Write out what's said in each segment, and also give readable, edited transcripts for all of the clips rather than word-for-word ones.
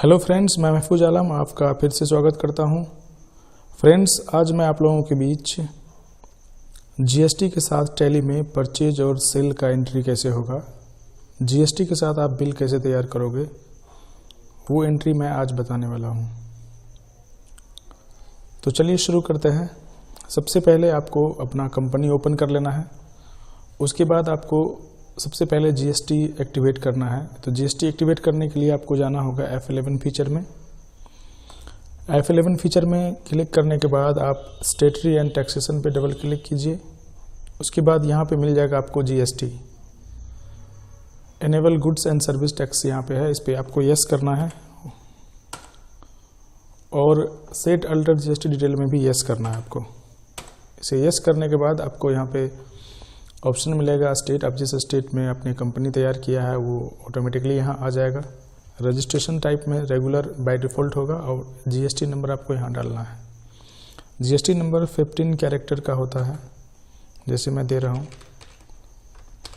Hello friends, मैं महफूज आलम आपका फिर से स्वागत करता हूं। फ्रेंड्स, आज मैं आप लोगों के बीच जीएसटी के साथ टैली में परचेज और सेल का एंट्री कैसे होगा, जीएसटी के साथ आप बिल कैसे तैयार करोगे, वो एंट्री मैं आज बताने वाला हूं। तो चलिए शुरू करते हैं। सबसे पहले आपको अपना कंपनी ओपन कर लेना है। उसके बाद आपको सबसे पहले जीएसटी एक्टिवेट करना है। तो जीएसटी एक्टिवेट करने के लिए आपको जाना होगा F11 फीचर में। F11 फीचर में क्लिक करने के बाद आप स्टेटरी एंड टैक्सेशन पे डबल क्लिक कीजिए। उसके बाद यहाँ पे मिल जाएगा आपको GST enable goods and service tax, यहाँ पे है, इस पर आपको यस करना है और सेट अल्टर जीएसटी डिटेल में भी यस करना है आपको। इसे यस करने के बाद आपको यहाँ पे ऑप्शन मिलेगा स्टेट। आप जिस स्टेट में आपने कंपनी तैयार किया है वो ऑटोमेटिकली यहाँ आ जाएगा। रजिस्ट्रेशन टाइप में रेगुलर बाय डिफ़ॉल्ट होगा और जीएसटी नंबर आपको यहाँ डालना है। जीएसटी नंबर 15 कैरेक्टर का होता है, जैसे मैं दे रहा हूँ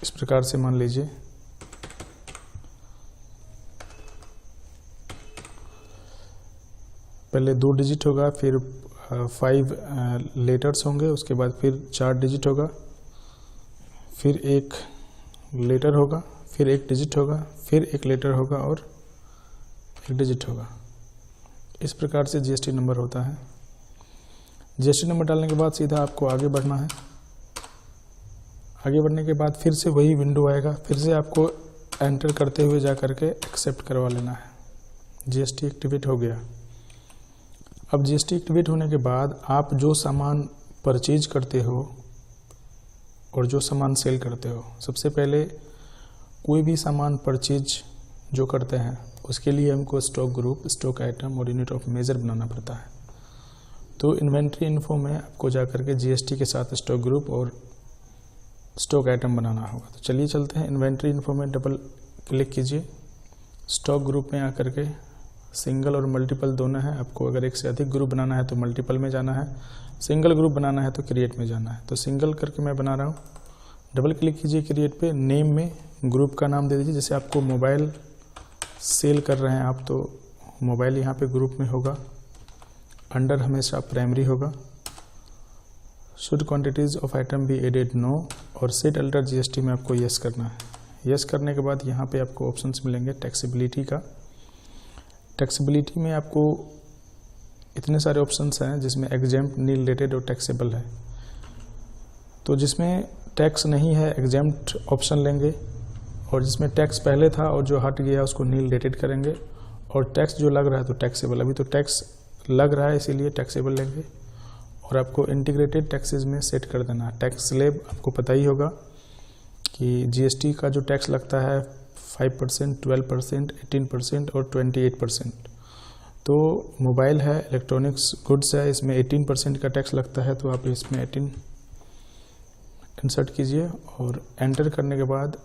इस प्रकार से मान लीजिए। पहले 2 डिजिट होगा, फिर 5 लेटर्स होंगे, उसके बाद फिर 4 डिजिट होगा, फिर 1 लेटर होगा, फिर 1 डिजिट होगा, फिर 1 लेटर होगा और 1 डिजिट होगा। इस प्रकार से जीएसटी नंबर होता है। जीएसटी नंबर डालने के बाद सीधा आपको आगे बढ़ना है। आगे बढ़ने के बाद फिर से वही विंडो आएगा, फिर से आपको एंटर करते हुए जा करके एक्सेप्ट करवा लेना है। जीएसटी एक्टिवेट हो गया। अब जीएसटी एक्टिवेट होने के बाद आप जो सामान परचेज करते हो और जो सामान सेल करते हो, सबसे पहले कोई भी सामान परचेज जो करते हैं उसके लिए हमको स्टॉक ग्रुप, स्टॉक आइटम और यूनिट ऑफ मेजर बनाना पड़ता है। तो इन्वेंट्री इन्फो में आपको जा करके जीएसटी के साथ स्टॉक ग्रुप और स्टॉक आइटम बनाना होगा। तो चलिए चलते हैं। इन्वेंट्री इन्फो में डबल क्लिक कीजिए। स्टॉक ग्रुप में आकर के सिंगल और मल्टीपल दोनों है। आपको अगर एक से अधिक ग्रुप बनाना है तो मल्टीपल में जाना है, सिंगल ग्रुप बनाना है तो क्रिएट में जाना है। तो सिंगल करके मैं बना रहा हूँ। डबल क्लिक कीजिए क्रिएट पे। नेम में ग्रुप का नाम दे दीजिए। जैसे आपको मोबाइल सेल कर रहे हैं आप, तो मोबाइल यहाँ पे ग्रुप में होगा। अंडर हमेशा प्राइमरी होगा। Should quantities of item be added no और सेट अल्टर जीएसटी में आपको यस करना है। यस करने के बाद यहाँ पे आपको ऑप्शंस मिलेंगे टैक्सेबिलिटी का। टैक्सेबिलिटी में आपको इतने सारे ऑप्शंस हैं जिसमें एग्जेम्प्ट, नील रिलेटेड और टैक्सेबल है। तो जिसमें टैक्स नहीं है एग्जेम्प्ट ऑप्शन लेंगे, और जिसमें टैक्स पहले था और जो हट गया उसको नील रिलेटेड करेंगे, और टैक्स जो लग रहा है तो टैक्सेबल। अभी तो टैक्स लग रहा है इसीलिए टैक्सेबल लेंगे। और आपको इंटीग्रेटेड टैक्सेस में सेट कर देना है। टैक्स स्लैब आपको पता ही होगा कि जीएसटी का जो टैक्स लगता है 5%, 12%, 18% और 28%। तो मोबाइल है, इलेक्ट्रॉनिक्स गुड्स है, इसमें 18% का टैक्स लगता है। तो आप इसमें 18 इंसर्ट कीजिए और एंटर करने के बाद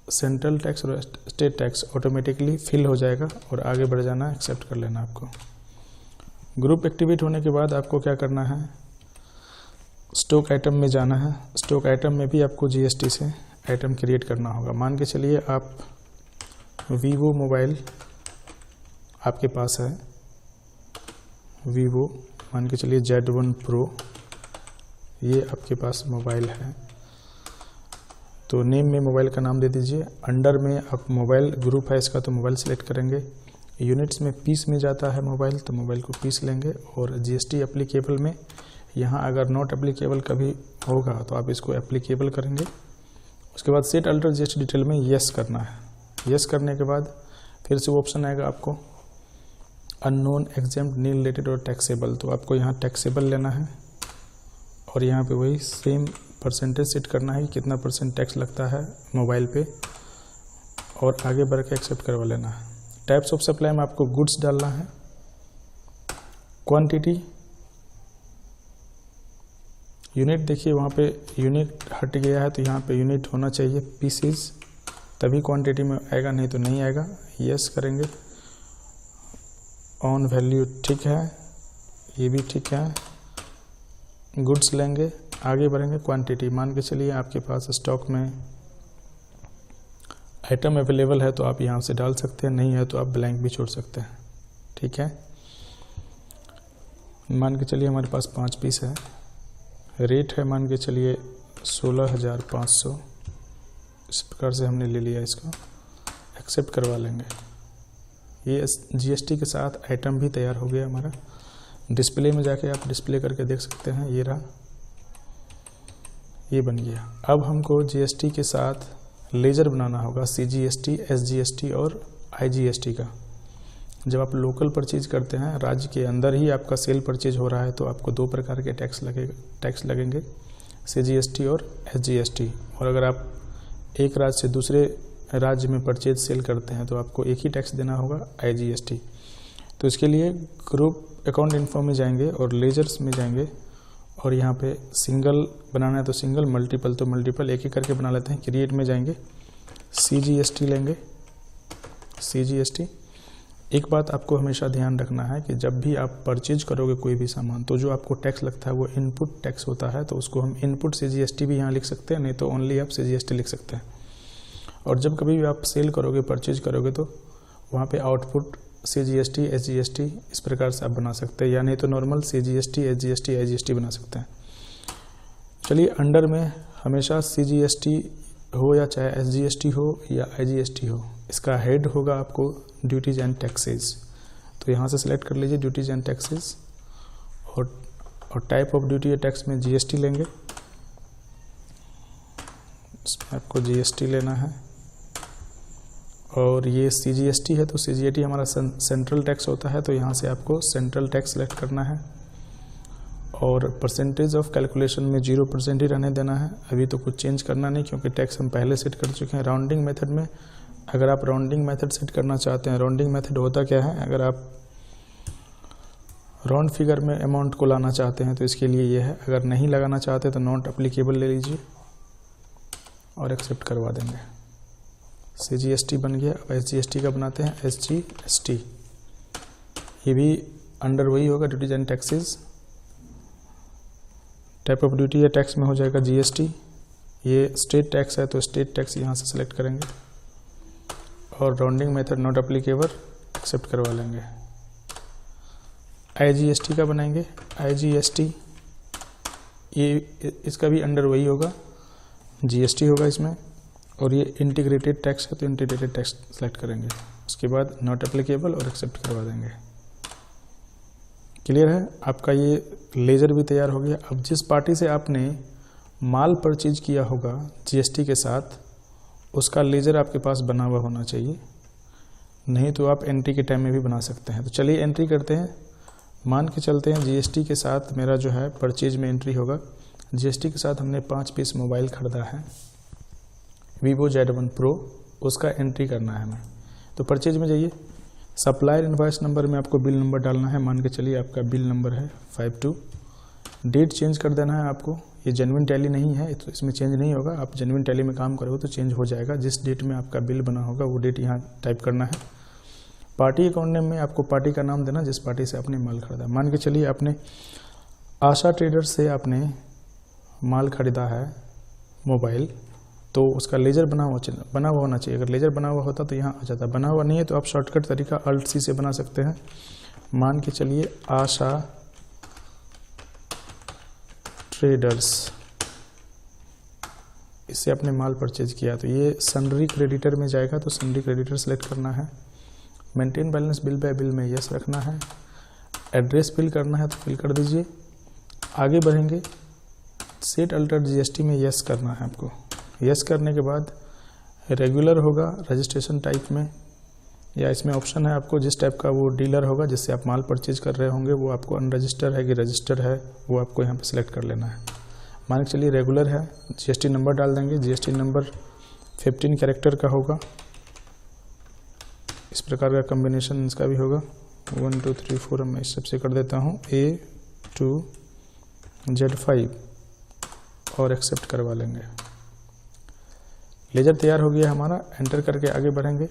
सेंट्रल टैक्स और स्टेट टैक्स ऑटोमेटिकली फिल हो जाएगा और आगे बढ़ जाना, एक्सेप्ट कर लेना आपको। ग्रुप एक्टिवेट होने के बाद आपको क्या करना है, स्टॉक आइटम में जाना है। स्टॉक आइटम में भी आपको जीएसटी से आइटम क्रिएट करना होगा। मान के चलिए आप वीवो मोबाइल आपके पास है, वीवो मान के चलिए Z1 Pro, ये आपके पास मोबाइल है। तो नेम में मोबाइल का नाम दे दीजिए। अंडर में आप मोबाइल ग्रुप है इसका, तो मोबाइल सेलेक्ट करेंगे। यूनिट्स में पीस में जाता है मोबाइल, तो मोबाइल को पीस लेंगे। और जीएसटी एप्लीकेबल में यहाँ अगर नॉट एप्लीकेबल कभी होगा तो आप इसको एप्लीकेबल करेंगे। उसके बाद सेट अल्टर जीएसटी डिटेल में यस करना है। यस करने के बाद फिर से वो ऑप्शन आएगा आपको अननोन, एग्जेम्प्ट, नील रिलेटेड और टैक्सेबल। तो आपको यहाँ टैक्सेबल लेना है और यहाँ पे वही सेम परसेंटेज सेट करना है कि कितना % टैक्स लगता है मोबाइल पे, और आगे बढ़ के एक्सेप्ट करवा लेना है। टाइप्स ऑफ सप्लाई में आपको गुड्स डालना है। क्वांटिटी, यूनिट देखिए वहाँ पे यूनिट हट गया है तो यहाँ पे यूनिट होना चाहिए, पीसेस, तभी क्वांटिटी में आएगा, नहीं तो नहीं आएगा। यस करेंगे। ऑन वैल्यू ठीक है, ये भी ठीक है। गुड्स लेंगे, आगे बढ़ेंगे। क्वांटिटी मान के चलिए आपके पास स्टॉक में आइटम अवेलेबल है तो आप यहाँ से डाल सकते हैं, नहीं है तो आप ब्लैंक भी छोड़ सकते हैं। ठीक है। मान के चलिए हमारे पास 5 पीस है, रेट है मान के चलिए 16,500। इस प्रकार से हमने ले लिया, इसको एक्सेप्ट करवा लेंगे। ये जीएसटी के साथ आइटम भी तैयार हो गया हमारा। डिस्प्ले में जाके आप डिस्प्ले करके देख सकते हैं, ये रहा, ये बन गया। अब हमको जीएसटी के साथ लेजर बनाना होगा, सीजीएसटी, एसजीएसटी और आईजीएसटी का। जब आप लोकल परचेज करते हैं, राज्य के अंदर ही आपका सेल परचेज हो रहा है, तो आपको 2 प्रकार के टैक्स लगेंगे, सीजीएसटी और एसजीएसटी। और अगर आप एक राज्य से दूसरे राज्य में परचेज सेल करते हैं तो आपको एक ही टैक्स देना होगा, आईजीएसटी। तो इसके लिए ग्रुप अकाउंट इन्फो में जाएंगे और लेजर्स में जाएंगे, और यहाँ पे सिंगल बनाना है तो सिंगल, मल्टीपल तो मल्टीपल, एक एक करके बना लेते हैं। क्रिएट में जाएंगे, सीजीएसटी लेंगे, सीजीएसटी। एक बात आपको हमेशा ध्यान रखना है कि जब भी आप परचेज करोगे कोई भी सामान, तो जो आपको टैक्स लगता है वो इनपुट टैक्स होता है, तो उसको हम इनपुट सीजीएसटी भी यहाँ लिख सकते हैं, नहीं तो ओनली आप सीजीएसटी लिख सकते हैं। और जब कभी भी आप सेल करोगे, परचेज करोगे, तो वहाँ पे आउटपुट सीजीएसटी, एसजीएसटी इस प्रकार से आप बना सकते हैं, या नहीं तो नॉर्मल सीजीएसटी, एसजीएसटी, आईजीएसटी बना सकते हैं। चलिए, अंडर में हमेशा सीजीएसटी हो या चाहे एसजीएसटी हो या आईजीएसटी हो, इसका हेड होगा आपको ड्यूटीज एंड टैक्सेस। तो यहाँ से सिलेक्ट कर लीजिए ड्यूटीज एंड टैक्सेस, और टाइप ऑफ ड्यूटी या टैक्स में जीएसटी लेंगे। इसमें आपको जीएसटी लेना है। और ये सीजीएसटी है तो सीजीएसटी हमारा सेंट्रल टैक्स होता है, तो यहाँ से आपको सेंट्रल टैक्स सेलेक्ट करना है। और परसेंटेज ऑफ कैलकुलेशन में 0% ही रहने देना है, अभी तो कुछ चेंज करना नहीं, क्योंकि टैक्स हम पहले सेट कर चुके हैं। राउंडिंग मेथड में अगर आप राउंडिंग मेथड सेट करना चाहते हैं, राउंडिंग मेथड होता क्या है, अगर आप राउंड फिगर में अमाउंट को लाना चाहते हैं तो इसके लिए ये है। अगर नहीं लगाना चाहते तो नॉट एप्लीकेबल ले लीजिए और एक्सेप्ट करवा देंगे। सीजीएसटी बन गया। अब एसजीएसटी का बनाते हैं, एसजीएसटी। ये भी अंडर वही होगा, duties and taxes. Type of duty या टैक्स में हो जाएगा जीएसटी। ये स्टेट टैक्स है तो स्टेट टैक्स यहाँ से सिलेक्ट करेंगे, और rounding method not applicable except करवा लेंगे। आईजीएसटी का बनाएंगे, आईजीएसटी। ये इसका भी अंडर वही होगा, जीएसटी होगा इसमें, और ये इंटीग्रेटेड टैक्स है तो इंटीग्रेटेड टैक्स सेलेक्ट करेंगे। उसके बाद नॉट एप्लीकेबल और एक्सेप्ट करवा देंगे। क्लियर है? आपका ये लेजर भी तैयार हो गया। अब जिस पार्टी से आपने माल परचेज किया होगा जीएसटी के साथ, उसका लेजर आपके पास बना हुआ होना चाहिए, नहीं तो आप एंट्री के टाइम में भी बना सकते हैं। तो चलिए एंट्री करते हैं। मान के चलते हैं जीएसटी के साथ मेरा जो है परचेज में एंट्री होगा। जीएसटी के साथ हमने 5 पीस मोबाइल खरीदा है, Vivo Z1 Pro, उसका एंट्री करना है हमें। तो परचेज में जाइए, सप्लायर इनवॉइस नंबर में आपको बिल नंबर डालना है। मान के चलिए आपका बिल नंबर है 52। डेट चेंज कर देना है आपको। ये जेन्युइन टैली नहीं है तो इसमें चेंज नहीं होगा। आप जेन्युइन टैली में काम करोगे तो चेंज हो जाएगा। जिस डेट में आपका बिल बना होगा वो डेट यहाँ टाइप करना है। पार्टी अकाउंट नेम में आपको पार्टी का नाम देना जिस पार्टी से आपने माल खरीदा। मान के चलिए आपने आशा ट्रेडर्स से आपने माल खरीदा है मोबाइल, तो उसका लेजर बना हुआ होना चाहिए। अगर लेजर बना हुआ होता तो यहाँ आ जाता। बना हुआ नहीं है तो आप शॉर्टकट तरीका Alt+C से बना सकते हैं। मान के चलिए आशा ट्रेडर्स, इससे आपने माल परचेज किया, तो ये सन्ड्री क्रेडिटर में जाएगा, तो सन्ड्री क्रेडिटर सेलेक्ट करना है। Maintain balance bill bye bill में यस रखना है। एड्रेस फिल करना है तो फिल कर दीजिए। आगे बढ़ेंगे, सेट अल्टर्ड जीएसटी में यस करना है आपको। यस करने के बाद रेगुलर होगा रजिस्ट्रेशन टाइप में, या इसमें ऑप्शन है आपको जिस टाइप का वो डीलर होगा जिससे आप माल परचेज कर रहे होंगे वो आपको अनरजिस्टर है कि रजिस्टर है वो आपको यहाँ पे सिलेक्ट कर लेना है। मान के चलिए रेगुलर है, जीएसटी नंबर डाल देंगे। जीएसटी नंबर 15 कैरेक्टर का होगा। इस प्रकार का कम्बिनेशन इसका भी होगा। 1 2 3 4 मैं इस सबसे कर देता हूँ A to Z5 और एक्सेप्ट करवा लेंगे। लेजर तैयार हो गया हमारा। एंटर करके आगे बढ़ेंगे।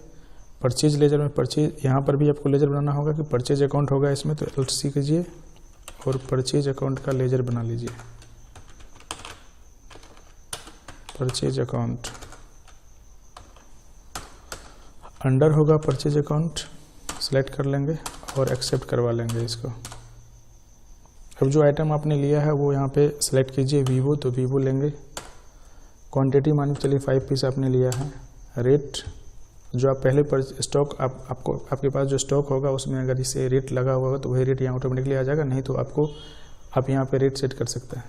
परचेज लेजर में परचेज, यहाँ पर भी आपको लेजर बनाना होगा कि परचेज अकाउंट होगा इसमें, तो Alt+C कीजिए और परचेज अकाउंट का लेजर बना लीजिए। परचेज अकाउंट अंडर होगा परचेज अकाउंट, सेलेक्ट कर लेंगे और एक्सेप्ट करवा लेंगे इसको। अब जो आइटम आपने लिया है वो यहाँ पे सिलेक्ट कीजिए वीवो, तो वीवो लेंगे। क्वांटिटी मान के चलिए 5 पीस आपने लिया है। रेट जो आप पहले पर स्टॉक आपके पास जो स्टॉक होगा उसमें अगर इसे रेट लगा हुआ होगा तो वही रेट यहाँ ऑटोमेटिकली आ जाएगा, नहीं तो आप यहाँ पे रेट सेट कर सकते हैं।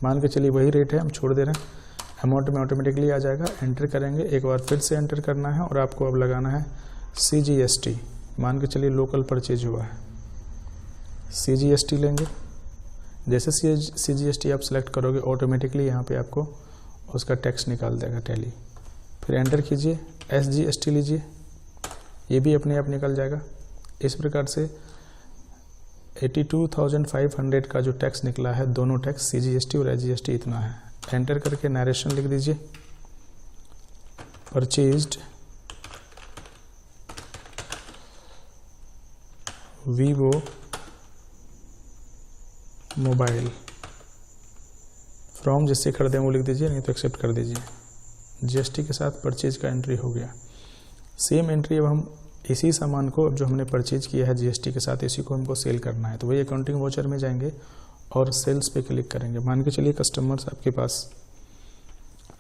मान के चलिए वही रेट है, हम छोड़ दे रहे हैं, अमाउंट में ऑटोमेटिकली आ जाएगा। एंटर करेंगे, एक बार फिर से एंटर करना है और आपको अब लगाना है CGST। मान के चलिए लोकल परचेज हुआ है, CGST लेंगे। जैसे CGST आप सेलेक्ट करोगे ऑटोमेटिकली यहाँ पे आपको उसका टैक्स निकाल देगा टैली। फिर एंटर कीजिए, SGST लीजिए, ये भी अपने आप निकल जाएगा। इस प्रकार से 82,500 का जो टैक्स निकला है, दोनों टैक्स CGST और SGST इतना है। एंटर करके नरेशन लिख दीजिए, परचेज्ड वीवो मोबाइल फ्रॉम, जिससे कर दें वो लिख दीजिए, नहीं तो एक्सेप्ट कर दीजिए। GST के साथ परचेज का एंट्री हो गया। सेम एंट्री अब हम इसी सामान को जो हमने परचेज किया है GST के साथ, इसी को हमको सेल करना है, तो वही अकाउंटिंग वाउचर में जाएंगे और सेल्स पे क्लिक करेंगे। मान के चलिए कस्टमर्स आपके पास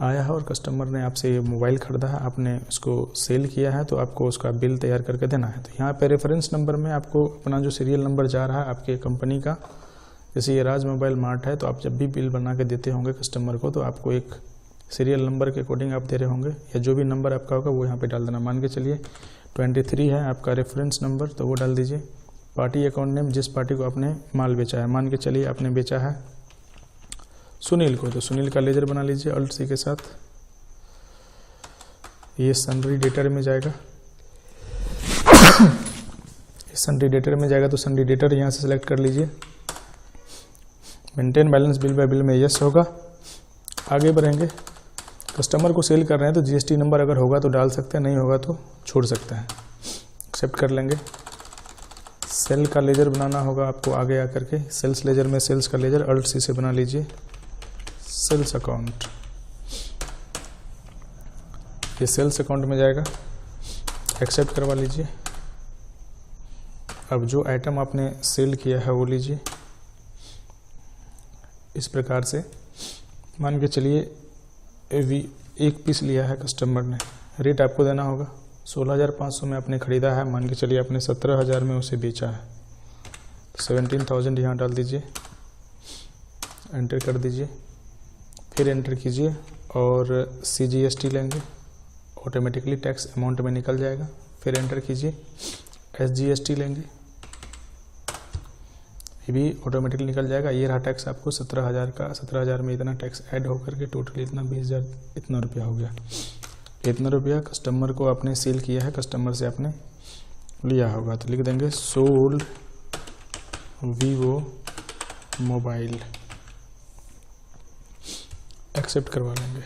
आया है और कस्टमर ने आपसे ये मोबाइल खरीदा है, आपने उसको सेल किया है, तो आपको उसका बिल तैयार करके देना है। तो यहाँ पे रेफरेंस नंबर में आपको अपना जो सीरियल नंबर जा रहा है आपके कंपनी का, जैसे ये राज मोबाइल मार्ट है, तो आप जब भी बिल बना के देते होंगे कस्टमर को, तो आपको एक सीरियल नंबर के अकॉर्डिंग आप दे रहे होंगे, या जो भी नंबर आपका होगा वो यहाँ पे डाल देना। मान के चलिए 23 है आपका रेफरेंस नंबर, तो वो डाल दीजिए। पार्टी अकाउंट नेम, जिस पार्टी को आपने माल बेचा है, मान के चलिए आपने बेचा है सुनील को, तो सुनील का लेजर बना लीजिए Alt C के साथ। ये सन्ड्री डेटर में जाएगा, सन्ड्री डेटर में जाएगा तो सन्ड्री डेटर यहाँ से सिलेक्ट कर लीजिए। Maintain balance bill bye bill में यस होगा। आगे बढ़ेंगे, कस्टमर को सेल कर रहे हैं तो GST नंबर अगर होगा तो डाल सकते हैं, नहीं होगा तो छोड़ सकते हैं। एक्सेप्ट कर लेंगे। सेल का लेजर बनाना होगा आपको आगे आकर के, सेल्स लेजर में सेल्स का लेजर Alt C से बना लीजिए, सेल्स अकाउंट। ये सेल्स अकाउंट में जाएगा, एक्सेप्ट करवा लीजिए। अब जो आइटम आपने सेल किया है वो लीजिए। इस प्रकार से मान के चलिए एक पीस लिया है कस्टमर ने, रेट आपको देना होगा 16,500 में आपने ख़रीदा है, मान के चलिए आपने 17,000 में उसे बेचा है, 17,000 यहाँ डाल दीजिए, एंटर कर दीजिए। फिर एंटर कीजिए और CGST लेंगे, ऑटोमेटिकली टैक्स अमाउंट में निकल जाएगा। फिर एंटर कीजिए, SGST लेंगे, ये भी ऑटोमेटिकली निकल जाएगा। ये रहा टैक्स आपको 17,000 का, 17,000 में इतना टैक्स ऐड होकर के टोटल इतना 20,000 इतना रुपया हो गया। इतना रुपया कस्टमर को आपने सेल किया है, कस्टमर से आपने लिया होगा, तो लिख देंगे सोल्ड वीवो मोबाइल, एक्सेप्ट करवा लेंगे।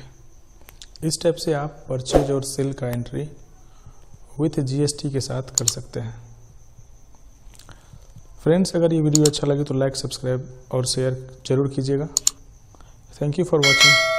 इस टाइप से आप परचेज और सेल का एंट्री विथ GST के साथ कर सकते हैं। फ्रेंड्स, अगर ये वीडियो अच्छा लगे तो लाइक, सब्सक्राइब और शेयर जरूर कीजिएगा। Thank you for watching.